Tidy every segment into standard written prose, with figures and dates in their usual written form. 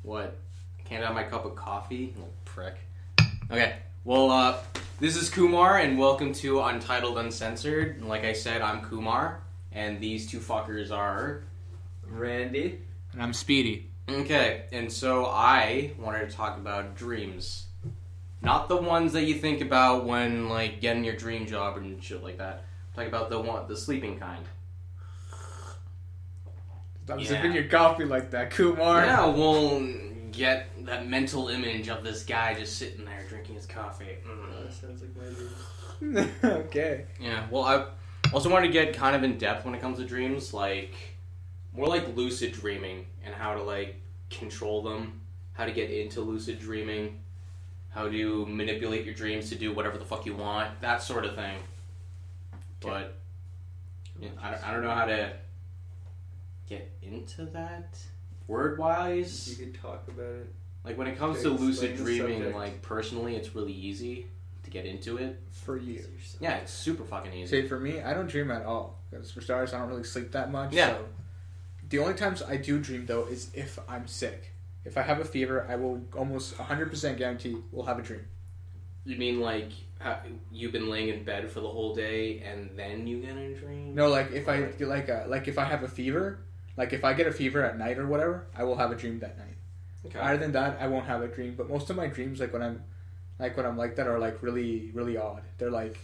What? Can't have my cup of coffee? Oh, prick. Okay, well, this is Kumar, and welcome to Untitled Uncensored. And like I said, I'm Kumar, and these two fuckers are... Randy. And I'm Speedy. Okay, and so I wanted to talk about dreams. Not the ones that you think about when, like, getting your dream job and shit like that. I'm talking about the sleeping kind. Stop sipping your coffee like that, Kumar. Yeah, we'll get that mental image of this guy just sitting there drinking his coffee. That sounds like my dream. Okay. Yeah, well, I also wanted to get kind of in depth when it comes to dreams, like, more like lucid dreaming and how to, like, control them, how to get into lucid dreaming, how to manipulate your dreams to do whatever the fuck you want, that sort of thing. But yeah, I don't know how to get into that word-wise. You could talk about it. Like, when it comes to lucid dreaming, like, personally, it's really easy to get into it. For you. Yeah, it's super fucking easy. Say, for me, I don't dream at all. Because for starters, I don't really sleep that much. Yeah. So the only times I do dream, though, is if I'm sick. If I have a fever, I will almost 100% guarantee will have a dream. You mean, like, you've been laying in bed for the whole day and then you get a dream? No, like, if I if I have a fever, like, if I get a fever at night or whatever, I will have a dream that night. Okay. Other than that, I won't have a dream. But most of my dreams, like, when I'm like that, are, like, really, really odd. They're, like,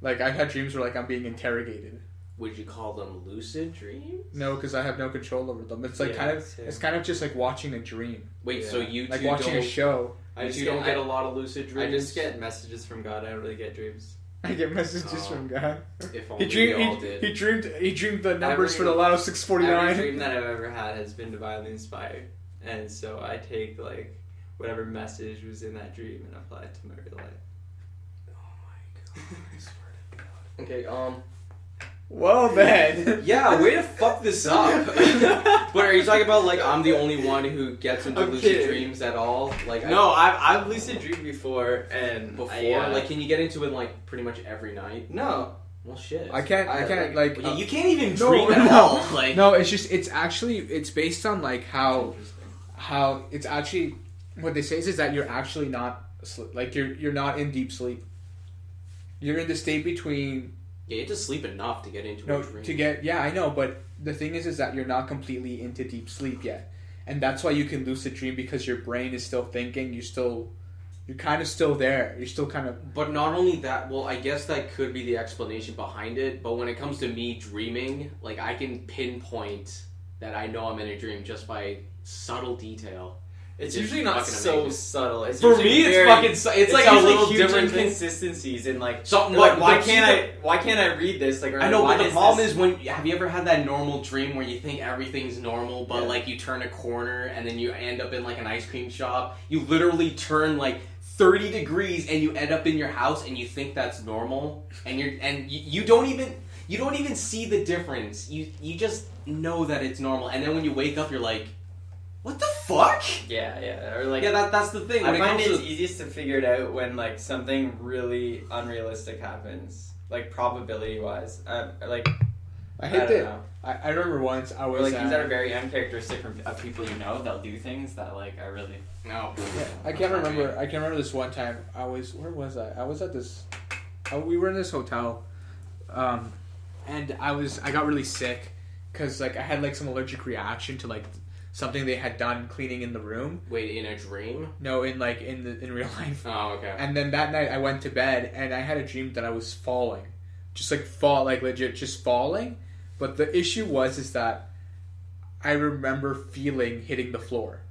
I've had dreams where, like, I'm being interrogated. Would you call them lucid dreams? No, because I have no control over them. It's like it's kind of just like watching a dream. Wait, so you like watching a show. You don't get a lot of lucid dreams? I just get messages from God. I don't really get dreams. I get messages from God. If only we all did. He dreamed the numbers for the Lotto 649. Every dream that I've ever had has been divinely inspired, and so I take like whatever message was in that dream and apply it to my real life. Oh my God! I swear to God. Okay, Well then. Yeah, way to fuck this up. But are you talking about, like, I'm the only one who gets into lucid dreams at all? Like, no, I've lucid dreamed before, and like, can you get into it, like, pretty much every night? No. Well, shit. I can't you can't even dream at all. Like, no, it's based on, like, how it's actually, what they say is that you're actually not asleep. Like, you're not in deep sleep. You're in the state between... Yeah, you have to sleep enough to get into a dream. Yeah, I know, but the thing is that you're not completely into deep sleep yet. And that's why you can lucid dream, because your brain is still thinking, you're kind of still there. You're still kind of... But not only that, well, I guess that could be the explanation behind it, but when it comes to me dreaming, like, I can pinpoint that I know I'm in a dream just by subtle detail. It's usually not so subtle. It's for me, it's like a little huge different inconsistencies in like something. Like, why can't I read this? Like, I know, but the problem is have you ever had that normal dream where you think everything's normal, but like you turn a corner and then you end up in like an ice cream shop. You literally turn like 30 degrees and you end up in your house and you think that's normal, and you don't even see the difference. You just know that it's normal, and then when you wake up, you're like, what the fuck? Yeah, or like that's the thing. I find it's easiest to figure it out when like something really unrealistic happens, like probability wise. Like I remember once I was like things that are very uncharacteristic of people you know. They'll do things that like I really no. Yeah, I can't remember this one time. Where was I? I was at this. We were in this hotel, and I got really sick because like I had like some allergic reaction to like something they had done cleaning in the room. Wait, in a dream? No, in real life. Oh, okay. And then that night I went to bed and I had a dream that I was falling, just legit, just falling. But the issue is that I remember feeling hitting the floor.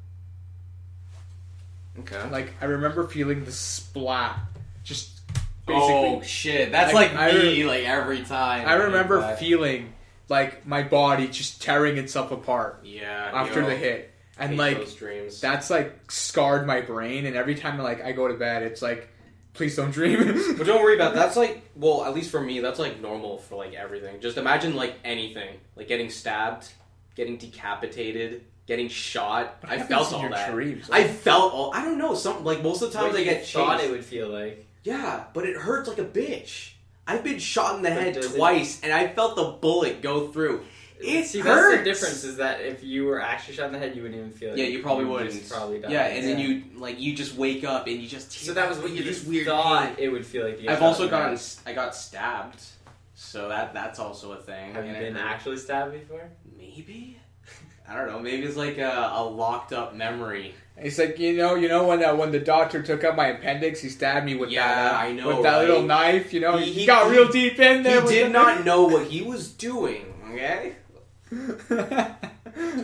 Okay. Like I remember feeling the splat, just basically. Oh shit! That's like me, like every time. I remember feeling like my body just tearing itself apart. Yeah. After the hit, and like those dreams. That's like scarred my brain. And every time like I go to bed, it's like, please don't dream. But don't worry about it. That's like, well, at least for me, that's like normal for like everything. Just imagine like anything, like getting stabbed, getting decapitated, getting shot. I felt all that. Dreams, I felt all. I don't know. Some like most of the times I get shot. chased. It would feel like but it hurts like a bitch. I've been shot in the head twice, and I felt the bullet go through. See, hurts. that's the difference. Is that if you were actually shot in the head, you wouldn't even feel it. Yeah, you probably would wouldn't. just probably die. Yeah, and then you just wake up and you just. So that was what you this just weird thought pain. it would feel like. I've also I got stabbed, so that's also a thing. Have you and been actually stabbed before? Maybe. I don't know. Maybe it's like a locked up memory. It's like you know when the doctor took out my appendix, he stabbed me with I know, with that right? little knife. You know, He got real deep in there. He did not know what he was doing. Okay.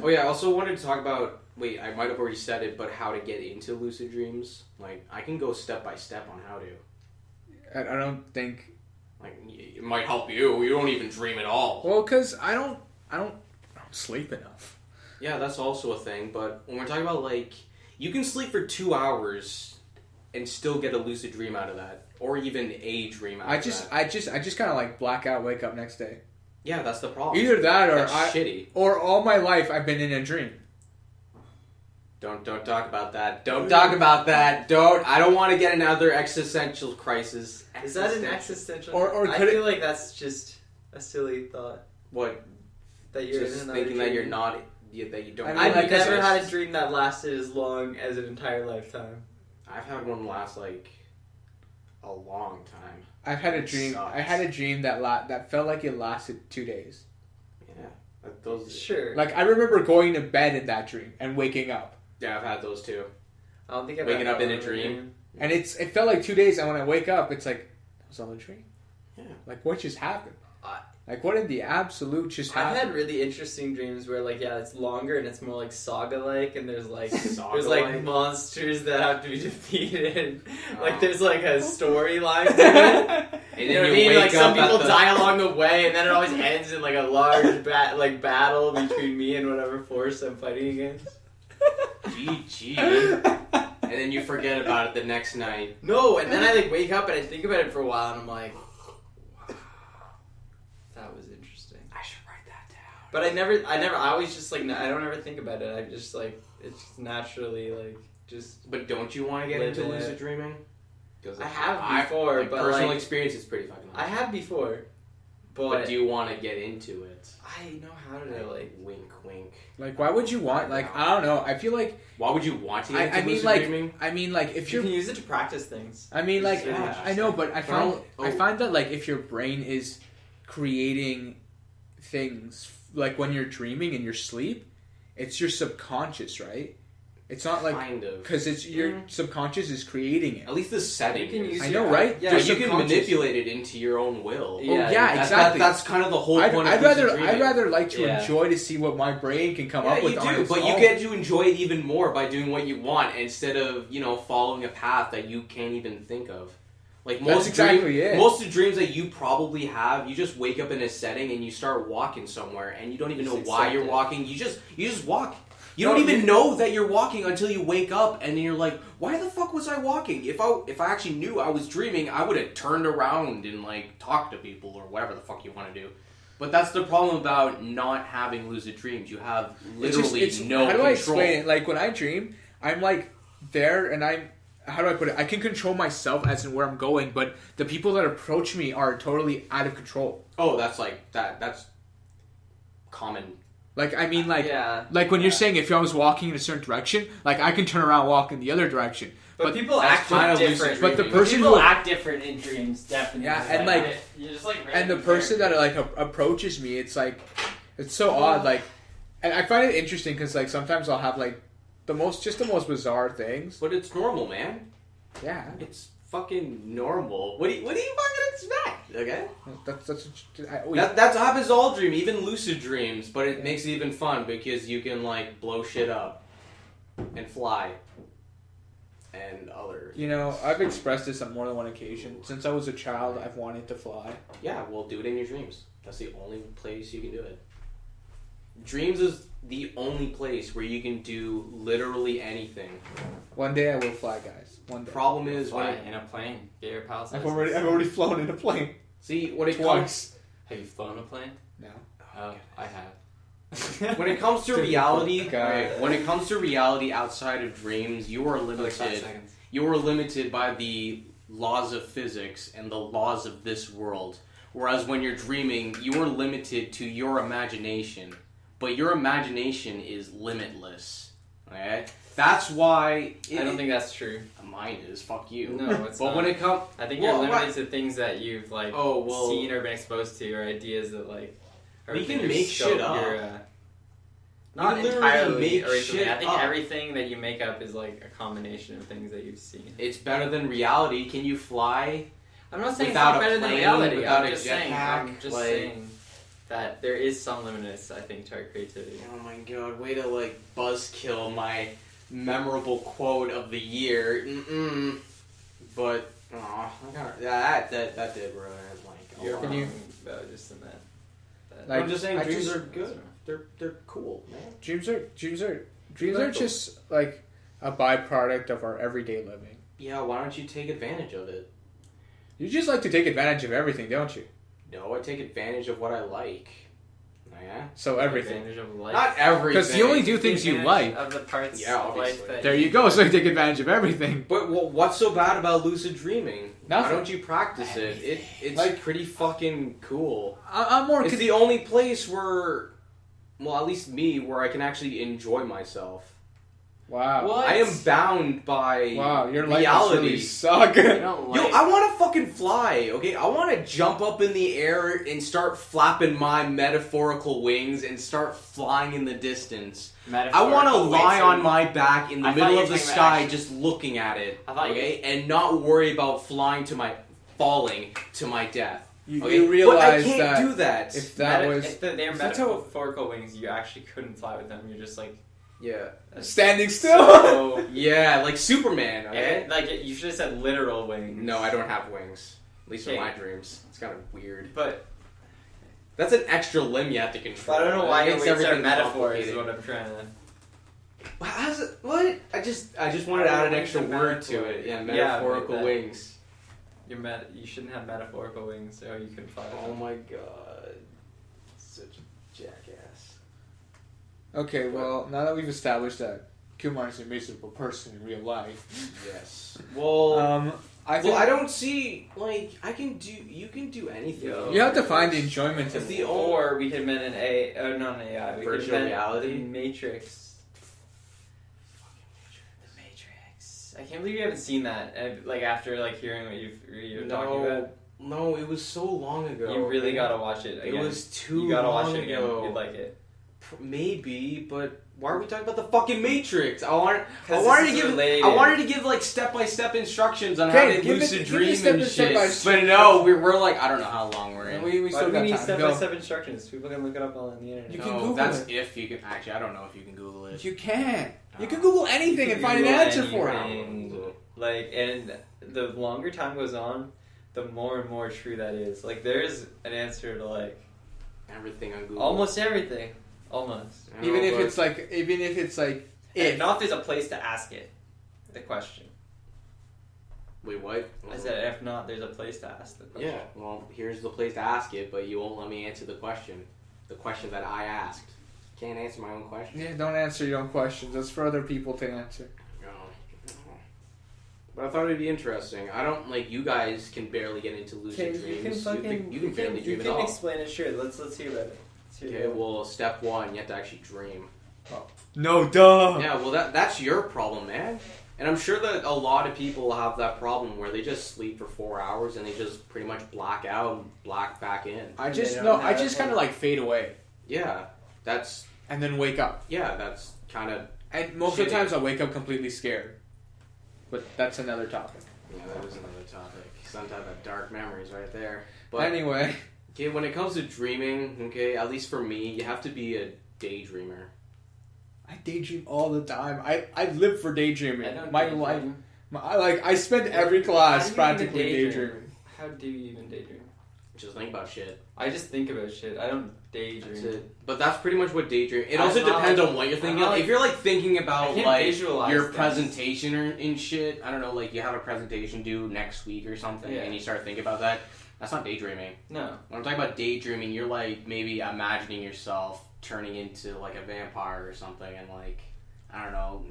Oh yeah. I also wanted to talk about. Wait, I might have already said it, but how to get into lucid dreams. Like I can go step by step on how to. I don't think. Like it might help you. You don't even dream at all. Well, because I don't sleep enough. Yeah, that's also a thing. But when we're talking about like, you can sleep for 2 hours and still get a lucid dream out of that, or even a dream out of that. I just kind of like black out, wake up next day. Yeah, that's the problem. Either that or that's shitty. Or all my life I've been in a dream. Don't talk about that. Don't talk about that. I don't want to get another existential crisis. Is that an existential? Or I feel like that's just a silly thought. What? That you're Just in another thinking dream. that you're not. That you don't. I've like, never exist. had a dream that lasted as long as an entire lifetime. I've had one last like a long time. I've had a It dream. sucks. I had a dream that felt like it lasted 2 days. Yeah, those. Sure. Like I remember going to bed in that dream and waking up, Yeah, I've had those too. I don't think I've Waking had up in one a dream. and it felt like 2 days. And when I wake up, it's like it was all a dream. Yeah. Like what just happened? I- Like what in the absolute just I've happened? had really interesting dreams where, like, yeah, it's longer and it's more like saga-like, and there's like Saga-like? there's like monsters that have to be defeated. Oh. Like there's like a storyline to it. And You know then what I mean? wake Like some up at people the- die along the way, and then it always ends in like a large battle between me and whatever force I'm fighting against. GG. And then you forget about it the next night. No, and then I like wake up and I think about it for a while, and I'm like, wow, that was interesting. I should write that down. But I always just like, I don't ever think about it. I just like, it's just naturally like, just. But don't you want to get Live into in lucid it. dreaming? Because I have before, like, but personal like, experience is pretty fucking. I awesome. have before, But but do you want to get into it? I know how to like. Wink, wink. Like why would you want? Like I don't know. I feel like Why would you want to get into I mean lucid like dreaming? I mean like if You you're can use it to practice things. I mean, like, It's really I know, but I Oh. find that, like, if your brain is creating things, like, when you're dreaming in your sleep, it's your subconscious, right? It's not, like, Kind of. because it's your subconscious is creating it. At least the setting. You can use I your- know, right? Yeah, Yeah, Just you can subconscious. manipulate it into your own will. Yeah, yeah, That- exactly. that's kind of the whole point I'd of lucid rather dreaming. like to Yeah. enjoy to see what my brain can come Yeah, up with you on do, its but own. you get to enjoy it even more by doing what you want instead of, following a path that you can't even think of. Like That's exactly it. Most of the dreams that you probably have, you just wake up in a setting and you start walking somewhere and you don't even know Just why accept you're it. walking. You just walk. You No, don't even you- know that you're walking until you wake up and then you're like, why the fuck was I walking? If I actually knew I was dreaming, I would have turned around and like talked to people or whatever the fuck you want to do. But that's the problem about not having lucid dreams. You have It's literally just- no how do control. I explain it? Like when I dream, I'm like there, and how do I put it? I can control myself as in where I'm going, but the people that approach me are totally out of control. Oh, that's like that. That's common. Like I mean, like Yeah. like when you're Yeah. saying if I was walking in a certain direction, like I can turn around and walk in the other direction. But people that's act kind of different. lucid But the dreaming. person People who act different in dreams, definitely. Yeah, and, like- you're just like and the random person that characters. like approaches me, it's like it's so odd. Like, and I find it interesting because like sometimes I'll have like the most bizarre things. But it's normal, man. Yeah, It's fucking normal. What do you fucking expect? Okay. that's That happens to all dream, even lucid dreams. But it makes it even fun because you can like blow shit up and fly and other. you know, I've expressed this on more than one occasion. Since I was a child, I've wanted to fly. Yeah, well, do it in your dreams. That's the only place you can do it. Dreams is the only place where you can do literally anything. One day I will fly, guys. One day. Problem is Fly when in a plane. Get your pilot's I've license. already flown in a plane when it comes twice. Have you flown a plane? No. Oh, I have. when it comes to reality, God. okay, when it comes to reality outside of dreams, you are For like 5 limited. seconds. You are limited by the laws of physics and the laws of this world. Whereas when you're dreaming, you are limited to your imagination. But your imagination is limitless. Okay? That's why... I don't think that's true. Mine is. Fuck you. No, it's but not. when it comes... I think you're limited to things that you've Oh, seen or been exposed to, or ideas that or You can your make scope, shit up. Not You literally entirely make originally. shit I think up. everything that you make up is a combination of things that you've seen. It's better than reality. Can you fly? I'm not saying Without it's not a better than plane, reality. without I'm a just saying. jetpack, I'm just like- saying that there is some limitness, I think, to our creativity. Oh my god, way to buzzkill my memorable quote of the year. But, that did ruin it. You're lot. wrong about just in that. I'm just saying I dreams just- are good. They're cool, man. Dreams are Cool. just like a byproduct of our everyday living. Yeah, why don't you take advantage of it? You just like to take advantage of everything, don't you? No, I take advantage of what I like. Yeah? So everything. Advantage of life. Not everything. Because you only do things you like. Of the parts Yeah, of life obviously. that There you go. So you take advantage of everything. But what's so bad about lucid dreaming? Nothing. Why don't you practice it? It's pretty fucking cool. I'm more. It's the only place where, well, at least me, where I can actually enjoy myself. Wow. What? I am bound by Wow, your life reality. must really suck. You don't Yo, like. I want to fucking fly, okay? I want to jump up in the air and start flapping my metaphorical wings and start flying in the distance. I want to lie on my back in the I thought middle you of were the talking sky about just looking at it, I thought you- okay? And not worry about falling to my death. You, Okay? you realize but I can't that do that. if that was if they're if that's how- metaphorical wings, you actually couldn't fly with them. You're just Yeah. standing still. So, Yeah, like Superman, okay? you should have said literal wings. No, I don't have wings. At least in Okay. my dreams. It's kind of weird. But That's an extra limb you have to control. I don't know why It your makes wings are everything metaphors. Is complicated. what I'm trying to. How's it, what? I just wanted to add an extra It's a word to metaphor. it. Yeah, Yeah, metaphorical but that- wings. You shouldn't have metaphorical wings, so you can fly. Oh my god. Such a jackass. Okay, well, now that we've established that Kumar is a miserable person in real life, Yes. Well, I don't see, you can do anything. Yo. you have to find the enjoyment It's in the it. Or we could invent not an AI. We could Virtual invent reality? The Matrix. The Matrix. I can't believe you haven't seen that. And, after hearing what you're talking about, No, it was so long ago. you really man. gotta watch it again. It was too You gotta long watch it again. ago. You'd like it. Maybe, but why are we talking about the fucking Matrix? I wanted this to is related. give step-by-step instructions on Okay, how to give me- lucid give me dream step and by step shit. by But step. no, we're I don't know how long we're in. We Why still do we got need time. step-by-step instructions? People can look it up on the internet. You No, can Google that's it. if you can. Actually, I don't know if you can Google it. You can. You can Ah. Google anything and find an Google answer for it. anything. And the longer time goes on, the more and more true that is. There's an answer to Everything on Google. almost everything. Almost. I know, Even if but- it's like And not if there's a place to ask it. The question. Wait, what? I said if not, there's a place to ask the question. Yeah. Well, here's the place to ask it, but you won't let me answer the question. The question that I asked. Can't answer my own question. Yeah, don't answer your own questions. That's for other people to answer. No. But I thought it'd be interesting. I don't you guys can barely get into lucid dreams. You can barely dream at all. explain it. Sure, let's hear about it. Okay, well, step one, you have to actually dream. No, duh. Yeah, well, that's your problem, man. And I'm sure that a lot of people have that problem where they just sleep for 4 hours and they just pretty much black out and black back in. I They just don't I have just kind of fade away Yeah, that's and then wake up. that's kind of And most of the Shitty. times I wake up completely scared. But that's another topic. that is another topic. Some type of dark memories right there. But Anyway, okay, when it comes to dreaming, okay, at least for me, you have to be a daydreamer. I daydream all the time. I live for daydreaming. I don't My daydream. life. I spend every How class do you practically even daydream? daydreaming. How do you even daydream? Just think about shit. I just think about shit. I don't That's daydream. it. But that's pretty much what daydream. It I'm also not depends like- on what you're thinking. I'm not If you're thinking I about can't visualize your things. presentation or in shit, I don't know, you have a presentation due next week or something, Yeah. and you start thinking about that. That's not daydreaming. No. When I'm talking about daydreaming, you're maybe imagining yourself turning into a vampire or something, and I don't know.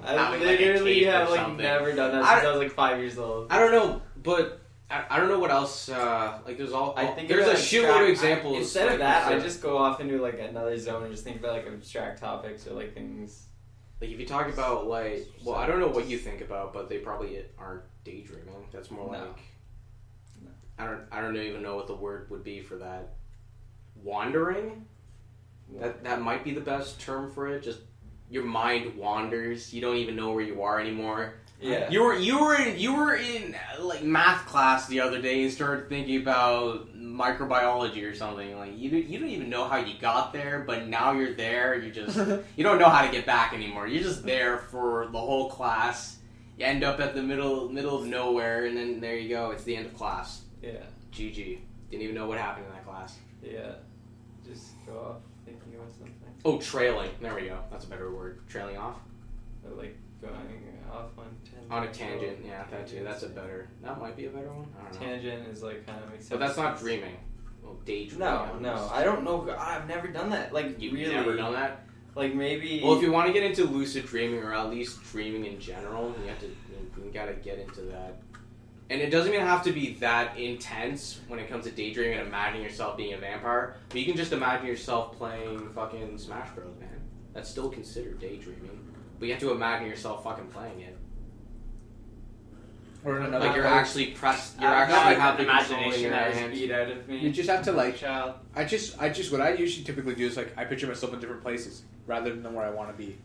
I Having, a literally cape or have something. never done that I since I was 5 years old. I don't know, but I don't know what else. Like there's all. I think there's a shitload of examples. Instead of like, that, I so- just go off into like another zone and just think about like abstract topics or like things. Like if you talk about like, well, I don't know what you think about, but they probably aren't daydreaming. That's more No. like, I don't even know what the word would be for that. Wandering. That might be the best term for it. Just your mind wanders. You don't even know where you are anymore. Yeah. You were in like math class the other day and started thinking about microbiology or something. Like you don't even know how you got there, but now you're there. You just you don't know how to get back anymore. You're just there for the whole class. You end up at the middle of nowhere, and then there you go. It's the end of class. Yeah. GG. Didn't even know what happened in that class. Yeah. Just go off thinking about something. Oh, trailing. There we go. That's a better word. Trailing off. Or like going off on tangent. On a tangent. Yeah, that too. That's a better. That might be a better one. I don't know. Tangent is like kind of makes sense. But that's not dreaming. Well, daydreaming. No. I don't know. I've never done that. Like You've really. never done that? Like maybe. Well, if you want to get into lucid dreaming or at least dreaming in general, you gotta get into that. And it doesn't even have to be that intense when it comes to daydreaming and imagining yourself being a vampire. But you can just imagine yourself playing fucking Smash Bros, man. That's still considered daydreaming. But you have to imagine yourself fucking playing it. Or in another Like you're way, actually pressed. You're I've actually got having imagination that that is beat out of me. you just have to like. Child. I just what I usually typically do is like I picture myself in different places rather than where I want to be.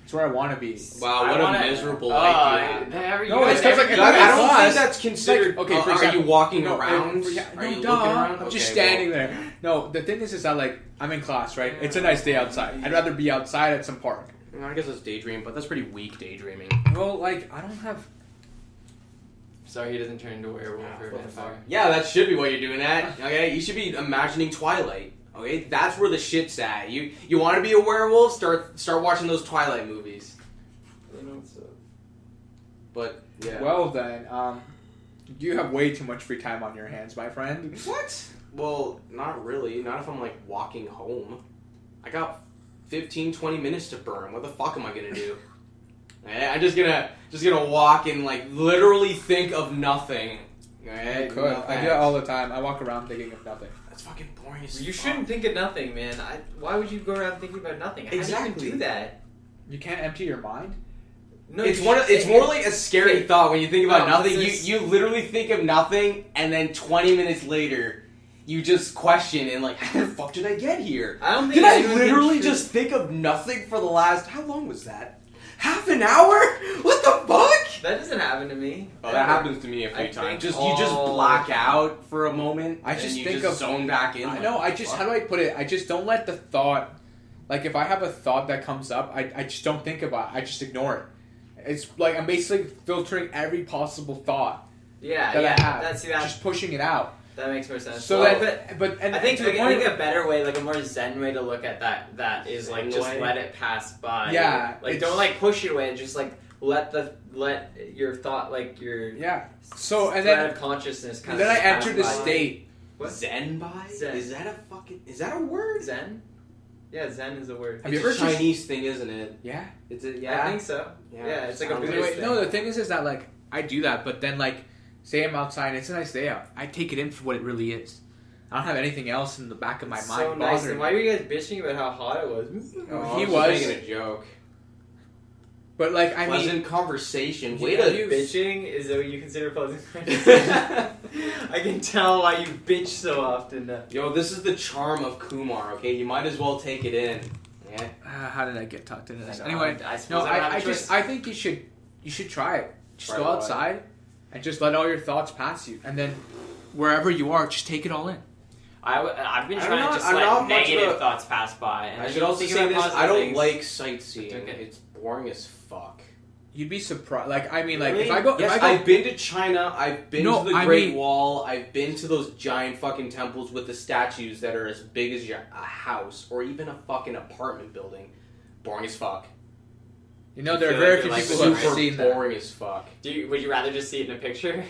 It's where I want to be. Wow, what a a miserable life you have. No, it's 'cause, like, if I I'm in don't class, think that's considered. like, okay, for are example, you walking no, around? yeah, Are no, you duh, looking around? I'm Okay, just standing there. No, the thing is that like I'm in class, right? It's a nice day outside. I'd rather be outside at some park. Well, I guess it's daydream, but that's pretty weak daydreaming. Well, like I don't have. Sorry, he doesn't turn into a werewolf or a What the fuck? vampire. Yeah, that should be what you're doing at. Okay, you should be imagining Twilight. Okay, that's where the shit's at. You want to be a werewolf? Start watching those Twilight movies. You know what's up? But yeah. Well then, you have way too much free time on your hands, my friend. What? Well, not really. Not if I'm like walking home. I got 15-20 minutes to burn. What the fuck am I gonna do? I'm just gonna walk and like literally think of nothing. I could. I do that all the time. I walk around thinking of nothing. That's fucking boring as You fuck. shouldn't think of nothing, man. Why would you go around thinking about nothing? How do you Exactly. even do that? You can't empty your mind. No, It's you one. It's should- more like a scary Okay. thought when you think about No, nothing. this You literally think of nothing, and then 20 minutes later, you just question and like, how the fuck did I get here? I don't think Did I anyone literally should- just think of nothing for the last? How long was that? Half an hour? What the fuck? That doesn't happen to me. Oh, that happens to me a few I times. think You just all black the time. out for a moment. I and just you think just of- zone back in. I like, know. what I the just fuck? how do I put it? I just don't let the thought. Like if I have a thought that comes up, I just don't think about it. I just ignore it. It's like I'm basically filtering every possible thought Yeah, that yeah. I have, That's just pushing it out. that makes more sense. So Well, that, but and I think to the I point, think a better way, like a more zen way to look at that is like Zen just way? let it pass by. Yeah, Like it's- don't like push it away. Just like let your thought like your yeah. So and thread then of consciousness kind and then of I enter the state. What? Zen by? Zen. Is that a fucking? Is that a word? Zen. Yeah, zen is a word. Have It's you a ever just- Chinese thing, isn't it? Yeah. It's a I think so. Yeah, it's like a sounds Buddhist Wait, thing. no, the thing is that like I do that, but then like say I'm outside, and it's a nice day out. I take it in for what it really is. I don't have anything else in the back of my It's mind so nice. bothering And me. why were you guys bitching about how hot it was? Oh, He I was was. just making a joke. But like I mean, Pleasant conversation. Wait, Wait are a you bitching? Is that what you consider pleasant conversation? I can tell why you bitch so often. Yo, this is the charm of Kumar. Okay, you might as well take it in. Yeah. how did I get tucked into this? I Anyway, I no, suppose I, don't have a I choice. just I think you should try it. Just Try go what? outside and just let all your thoughts pass you, and then wherever you are, just take it all in. I've been I'm trying not- to just I'm let not much negative of a- thoughts pass by. And I then should also think say about this. positive I don't things. like sightseeing. Okay. It's boring as fuck. You'd be surprised. Like I mean, like Really? if I go, Yes, if I go, I've been to China. I've been No, to the I Great mean- Wall. I've been to those giant fucking temples with the statues that are as big as a house or even a fucking apartment building. Boring as fuck. you know, I there are feel very like few you're, like, people who have Super seen that. boring as fuck. Would you rather just see it in a picture?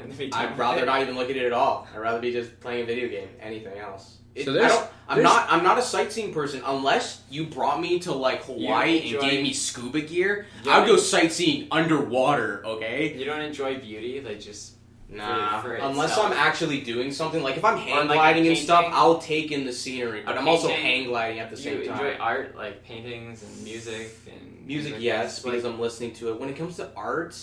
And then be done I'd with rather it? not even look at it at all. I'd rather be just playing a video game. Anything else. So there's- I'm not a sightseeing person unless you brought me to like Hawaii and enjoy- gave me scuba gear. You I would go don't- sightseeing underwater. Okay. You don't enjoy beauty, like just Nah, for unless itself. I'm actually doing something. Like if I'm hang Or, like, gliding and stuff, painting. I'll take in the scenery. But A I'm also painting, hang gliding at the Do same you time. enjoy art, like paintings and music and Music, like yes, this? because Like, I'm listening to it. When it comes to art,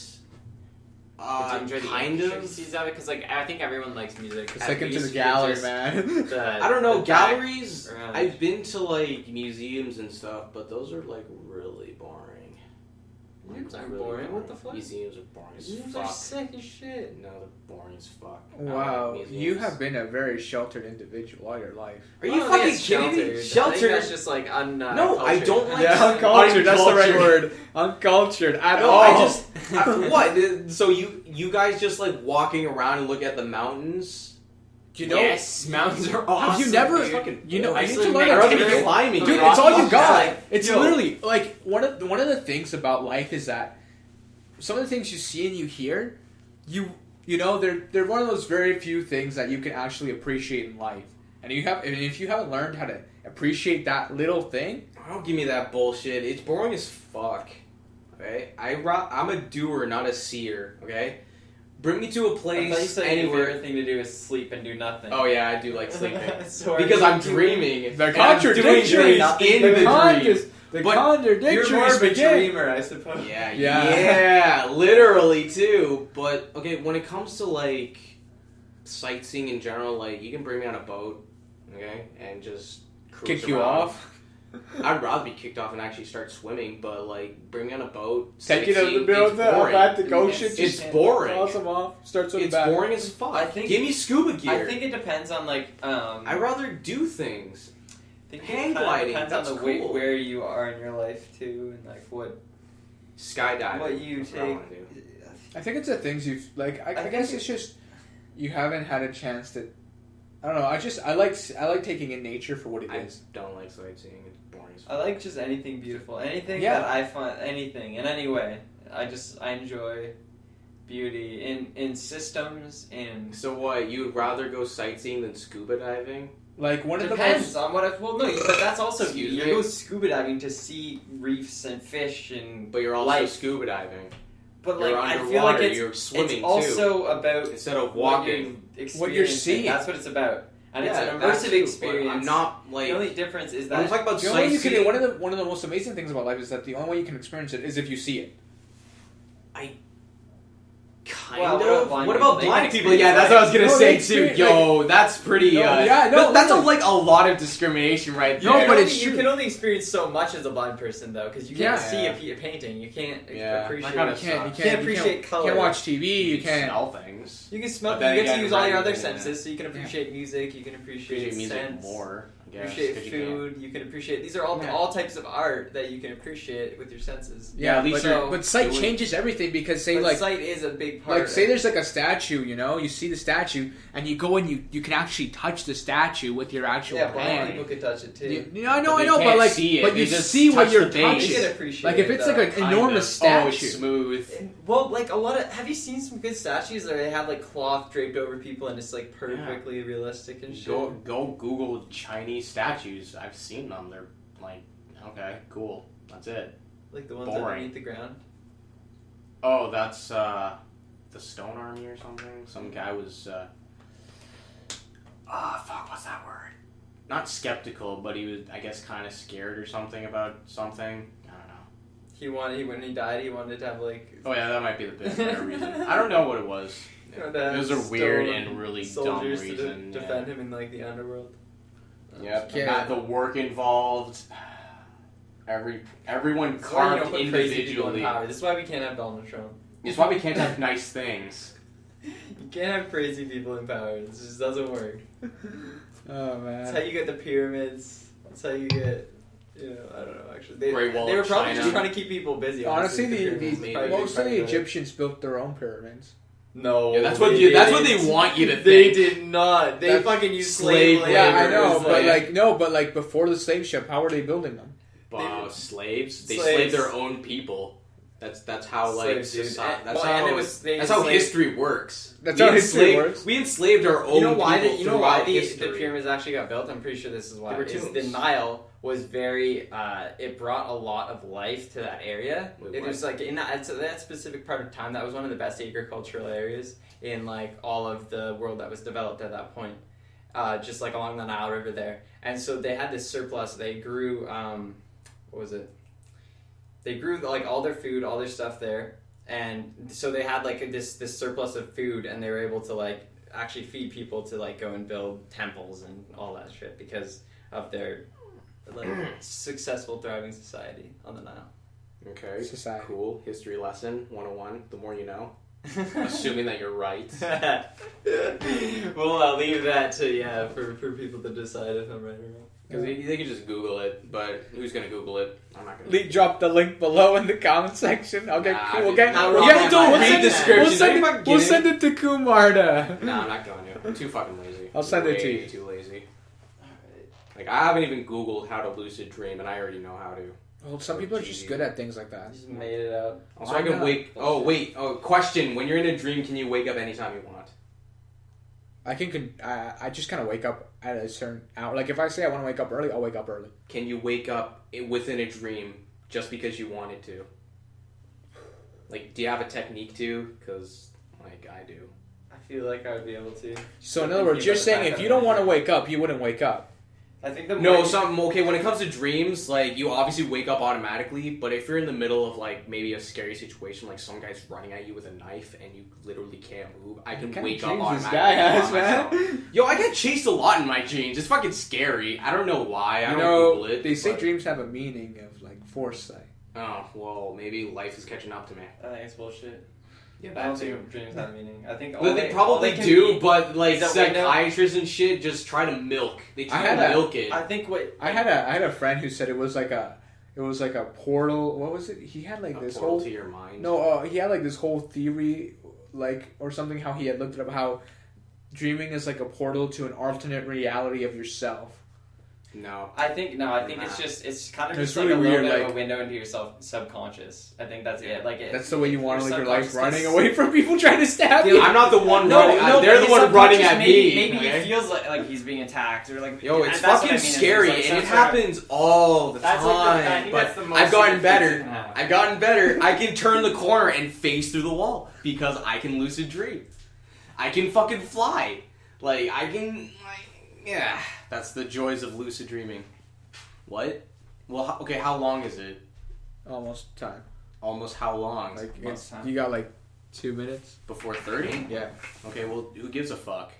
do you enjoy the kind of. intricacies of it? Because like I think everyone likes music. Just At take him to least the you gallery, just- man. I don't know, the back galleries. around. I've been to like museums and stuff, but those are like really boring. Museums Like, aren't really boring. What the fuck? Museums are boring as Museums are fuck. sick as shit. No, they're boring as fuck. I Wow, like you museums. have been a very sheltered individual all your life. Are I you don't think fucking it's kidding me? I think Sheltered? that's just like No, I don't like- Yeah, uncultured. That's the right word. Uncultured at No, all. I just what? So you guys just like walking around and look at the mountains? You know, yes, mountains are awesome. have you never? dude. fucking You know, boring. you need Actually, to learn make how I'd to rather take be it. climbing. Dude, than it's all you rock got. climbing. It's Yo. literally like one of the things about life is that some of the things you see and you hear, you know they're one of those very few things that you can actually appreciate in life. And if you haven't learned how to appreciate that little thing, Don't give me that bullshit. It's boring as fuck. Okay, I'm a doer, not a seer. Okay, bring me to a I thought you place said your anywhere. favorite thing to do is sleep and do nothing. Oh yeah, I do like sleeping So because are I'm you dreaming. The and I'm doing contradiction things nothing in but the dream. the But contradictions You're more of a begin. dreamer, I suppose. Yeah, Yeah. yeah, literally too. But okay, when it comes to like sightseeing in general, like you can bring me on a boat, okay, and just cruise Kick you around. off. I'd rather be kicked off and actually start swimming, but like bring me on a boat. Take it to the sightseeing, build it's boring. at the ocean. It's just It's boring. toss 'em off. Start swimming It's back. boring as fuck. I think- Give me scuba gear. I think it depends on like. I'd rather do things. I think hang it kinda gliding, depends that's on the way, cool. where you are in your life too, and like what Skydiving. what you That's what I take. wanna do. I think it's the things you've like. I think guess it's just you haven't had a chance to. I don't know. I like taking in nature for what it I is. don't like sightseeing. It's boring as fuck. I like just anything beautiful, anything Yeah. that I find, anything in any way. I enjoy beauty in systems in. So what? You would rather go sightseeing than scuba diving? Like one of the Depends most. on what I. Well, no, but that's also Excuse you me? go scuba diving to see reefs and fish and. But you're also life. scuba diving. But You're like I underwater. feel like it's you're swimming also about Instead of what walking. you're What you're experiencing. seeing. That's what it's about, and it's Yeah, an that immersive too, but experience. I'm not like. The only difference is When I'm that talking about The only way you sightseeing. can one of the most amazing things about life is that the only way you can experience it is if you see it. Kind Well, of. blind What people, about they blind can people? Yeah, that's what I was gonna No, say they too. experience- Yo, that's pretty. No, yeah, no, that's literally. like a lot of discrimination right there. No, You but can it's only- you true. can only experience so much as a blind person though, because you can't Yeah. see a painting. You can't Yeah, appreciate. that kinda You can't. You sucks. can't, Can't appreciate color. You can't watch TV. You can't. smell things. You can smell. But then You get again, to use all your right, other yeah. senses, so you can appreciate music. You can appreciate, Appreciate music scents, more. I guess, appreciate 'cause you can't- food. You can appreciate. These are all Yeah. all types of art that you can appreciate with your senses. Yeah, at least but, you're but sight doing- changes everything because say But like sight is a big part. like of say it. there's like a statue, you know, you see the statue and you go and you can actually touch the statue with your actual yeah, blind hand. people could touch it too. I know, But they but can't like, see it, but they you just see what touch you're the base. You can touching. appreciate Like if it, it's though. like an Kind enormous of. Oh, it's statue. smooth. Well, like a lot of. Have you seen some good statues where they have like cloth draped over people and it's like perfectly realistic and shit? Go Google Chinese statues. I've seen them. They're like, okay, cool. That's it. Like the ones Boring. underneath the ground. Oh, that's the Stone Army or something. Some guy was. Fuck, what's that word? Not skeptical, but he was, I guess, kind of scared or something about something. I don't know. When he died, he wanted to have like. Oh yeah, that might be the better reason. I don't know what it was. You know, to have It was a weird stone and really dumb soldiers reason. to defend him in like the underworld. Yep. Yeah. The work involved. Everyone That's why you carved don't put crazy people in individually. power. This is why we can't have Donald Trump. It's why we can't have nice things. You can't have crazy people in power. This just doesn't work. Oh That's how man. you get the pyramids. That's how you get. You know, I don't know. Actually, they Great Wall were of probably China. just trying to keep people busy. Honestly, pyramids the- is probably a big most of part the it. Egyptians built their own pyramids. No, Yeah, that's what they didn't. want you to They think. did not. They That's fucking used slave slave labor. Yeah, I labor. know, It was but like before the slave ship, how were they building them? Slaves. They Slaves. slaved their own people. That's how Slaves, dude. that's And how it was- they that's how enslaved- history works. That's how history works. We enslaved our own You know why? people You know why throughout the history. pyramids actually got built? I'm pretty sure this is why. They were Is tombs. the Nile was very. It brought a lot of life to that area. Wait, It what? was like in that specific part of time. That was one of the best agricultural areas in like all of the world that was developed at that point. Just like along the Nile River there, and so they had this surplus. They grew. What was it? They grew like all their food, all their stuff there, and so they had like this surplus of food, and they were able to like actually feed people to like go and build temples and all that shit because of their like successful thriving society on the Nile. Okay, Society. cool. History lesson 101. The more you know. Assuming that you're right. Well, I'll leave that to for people to decide if I'm right or wrong. Because they could just Google it, but who's gonna Google it? I'm not gonna. Drop the link below in the comment section. Okay, Nah, cool. dude, Okay, nah, we'll we're get not it. gonna We'll read send it. descriptions. We'll send Are you it. fucking We'll kidding send it to Kumar to. Nah, I'm not going to. I'm too fucking lazy. I'll send it to Way you. Too lazy. Like I haven't even Googled how to lucid dream, and I already know how to. Well, some people are just good at things like that. Just made it up. Also, Why I can not? wake. Oh wait. Oh, question: when you're in a dream, can you wake up anytime you want? I just kind of wake up at a certain hour. Like if I say I want to wake up early, I'll wake up early. Can you wake up within a dream just because you wanted to? Like, do you have a technique to? Because like I do. I feel like I would be able to. So in other words, you're saying if you don't want to wake up, you wouldn't wake up. I think the No, more okay, when it comes to dreams, like, you obviously wake up automatically, but if you're in the middle of, like, maybe a scary situation, like some guy's running at you with a knife and you literally can't move, I can wake up automatically. This guy has, by man. myself. Yo, I get chased a lot in my dreams. It's fucking scary. I don't know why. I You don't know, Google it. they say but- dreams have a meaning of like foresight. Oh, well, maybe life is catching up to me. I think it's bullshit. Yeah, I don't think dreams have meaning. I think all But they all probably can do, be- but like is that window- psychiatrists and shit just try to milk. They try had to a- milk it. I think what I had a friend who said it was like a portal. What was it? He had like A this portal whole to your mind. no. He had like this whole theory, like or something. How he had looked it up. How dreaming is like a portal to an alternate reality of yourself. No. I think it's kind of It's just like really a little weird, bit of like- a window into your subconscious. I think that's it. Like That's the way you want to live your life, subconscious- running away from people trying to stab Dude, you. I'm not the one No, running. no, They're but the his one running at subconscious me. Maybe okay? he feels like he's being attacked or like. Yo, it's that's what I fucking mean, is scary, like and it some sort of- happens all the That's like time. I think but that's the most I've gotten significant thing better. that can happen. I've gotten better. I can turn the corner and face through the wall because I can lucid dream. I can fucking fly. Like I can. Yeah, that's the joys of lucid dreaming. What? Well, okay. How long is it? Almost time. Almost how long? Like Most time. you got like 2 minutes. Before 30? Yeah. Okay, well, who gives a fuck?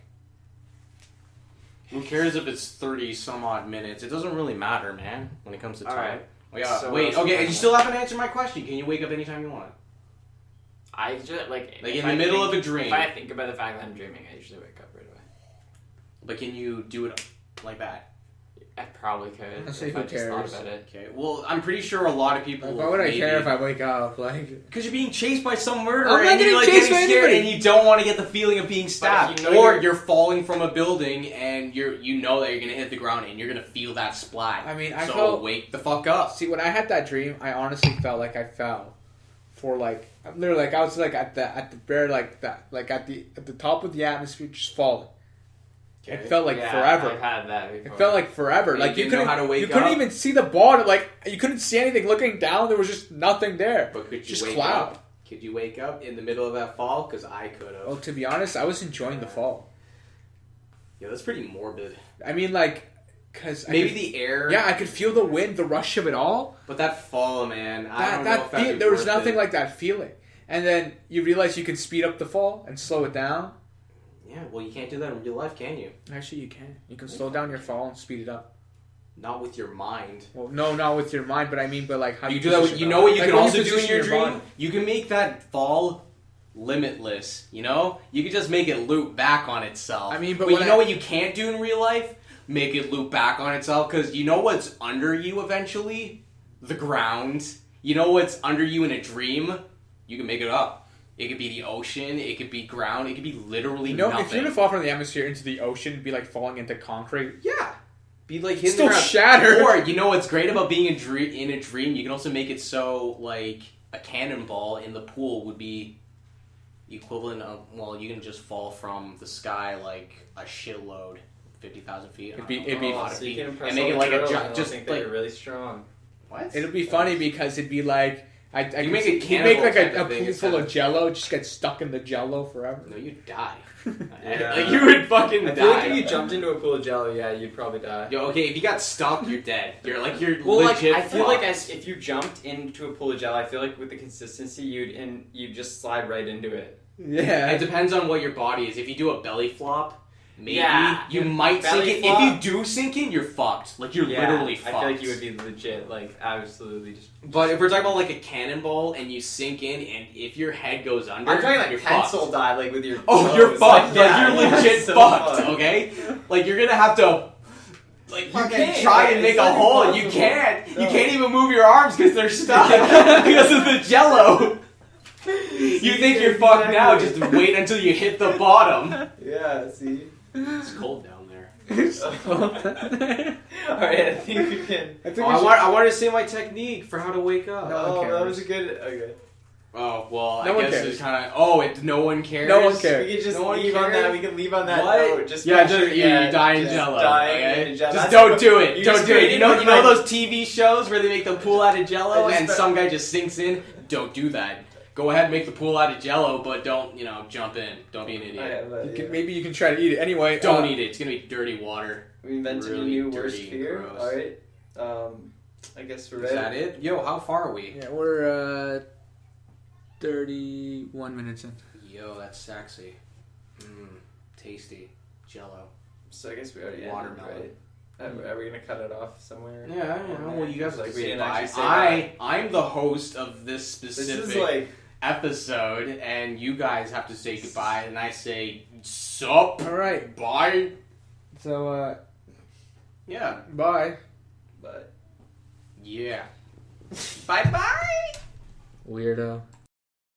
Who cares if it's 30 some odd minutes? It doesn't really matter, man, when it comes to time. Alright. Oh, yeah. So Wait, what's the okay, question? you still haven't answered my question. Can you wake up anytime you want? I just like Like if in the I middle think- of a dream. If I think about the fact that I'm dreaming, I usually wake up right away. But can you do it like that? I probably could Let's see if who I just thought cares. about it. Okay, well, I'm pretty sure a lot of people. Like, why would I care if I wake up? Like, Because you're being chased by some murderer, I'm not and you're getting like chased getting by scared, anybody. and you don't want to get the feeling of being stabbed, you know or you're- you're falling from a building, and you know that you're gonna hit the ground, and you're gonna feel that splat. I mean, I so felt. wake the fuck up. See, when I had that dream, I honestly felt like I fell for like literally like I was like at the bare like that like at the top of the atmosphere, just falling. Okay. It felt like Yeah, forever. I've had that before. It felt like forever. You Like you didn't know couldn't how to wake you couldn't up? even see the bottom. Like you couldn't see anything. Looking down, there was just nothing there. But could you Just wake cloud. up? Could you wake up in the middle of that fall? Because I could have. Well, to be honest, I was enjoying the fall. Yeah, that's pretty morbid. I mean, like, cause Maybe I could, the air. yeah, I could feel the wind, the rush of it all. But that fall, man. I don't know That if that'd be there was worth nothing it. like that feeling. And then you realize you can speed up the fall and slow it down. Yeah, well, you can't do that in real life, can you? Actually, you can. You can slow down your fall and speed it up. Not with your mind. Well, no, not with your mind, but I mean, but like how You you do that. position You it. know what you Like, can when also do in position your dream? body. You can make that fall limitless. You know, you can just make it loop back on itself. I mean, but you when know what you can't do in real life? Make it loop back on itself, because you know what's under you eventually? The ground. You know what's under you in a dream? You can make it up. It could be the ocean. It could be ground. It could be literally You know, nothing. if you're to fall from the atmosphere into the ocean, it'd be like falling into concrete. Yeah. Be like hitting Still the ground. shattered. Or you know what's great about being in a dream? You can also make it so like a cannonball in the pool would be the equivalent of, well, you can just fall from the sky like a shitload, 50,000 feet. It'd be So you can impress and make all it the like a girls ju- and they'll just think like they're really strong. what? It'll be funny because it'd be like You make a you cannibal make like type a of thing pool instead full of- of Jello, just get stuck in the Jello forever. No, you'd die. Yeah. Like, you would fucking I die. feel like if you jumped into a pool of Jello, yeah, you'd probably die. Yo, okay, if you got stuck, you're dead. You're Well, like legit. I feel like fucked. if you jumped into a pool of Jello, I feel like with the consistency, you'd just slide right into it. Yeah. It depends on what your body is. If you do a belly flop, maybe Yeah, you might sink belly in. flop. If you do sink in, you're fucked. Like you're literally fucked. I feel like you would be legit, like absolutely just. But if we're talking about like a cannonball and you sink in, and if your head goes under, I'm talking like you're pencil fucked. dive, like with your. Oh, toes. you're fucked. Like, yeah, you're legit that's so fucked. fucked. Okay, like you're gonna have to. Like you Fucking can try and it's make a not hole, and you impossible. can't. No. You can't even move your arms because they're stuck because of the Jello. You think you're fucked now? Just wait until you hit the bottom. Yeah. See. It's cold down there. All right, I think we can. I think Oh, we should- I wanted to say my technique for how to wake up. No one Oh, that cares. was a good. Okay. Oh well, No I one guess cares. it's kind of. Oh, no one cares. No one cares. We can just No one leave on cares? that. We can leave on that What? note. Just Yeah, make just sure- you die in just Jello. dying Okay? in Jello. Just That's don't what- do it. you Don't just do it. You know created my- those TV shows where they make the pool out of Jello I just and bet- some guy just sinks in. Don't do that. Go ahead and make the pool out of Jello, but don't jump in. Don't be an idiot. Okay, but, You yeah. can, maybe you can try to eat it anyway. Don't eat it. It's gonna be dirty water. We invented Really a new worst dirty, fear. gross. All right. I guess we're Is ready. that it? Yo, how far are we? Yeah, we're 31 minutes in. Yo, that's sexy. Tasty. Jello. So I guess we already Watermelon. ended, right? Are we gonna cut it off somewhere? Yeah, well, you guys Like, like we say didn't bye. actually say bye. I'm the host of this This specific is like episode, and you guys have to say goodbye, and I say sup, All right. bye. So, Yeah, bye. but yeah. Bye bye. Weirdo.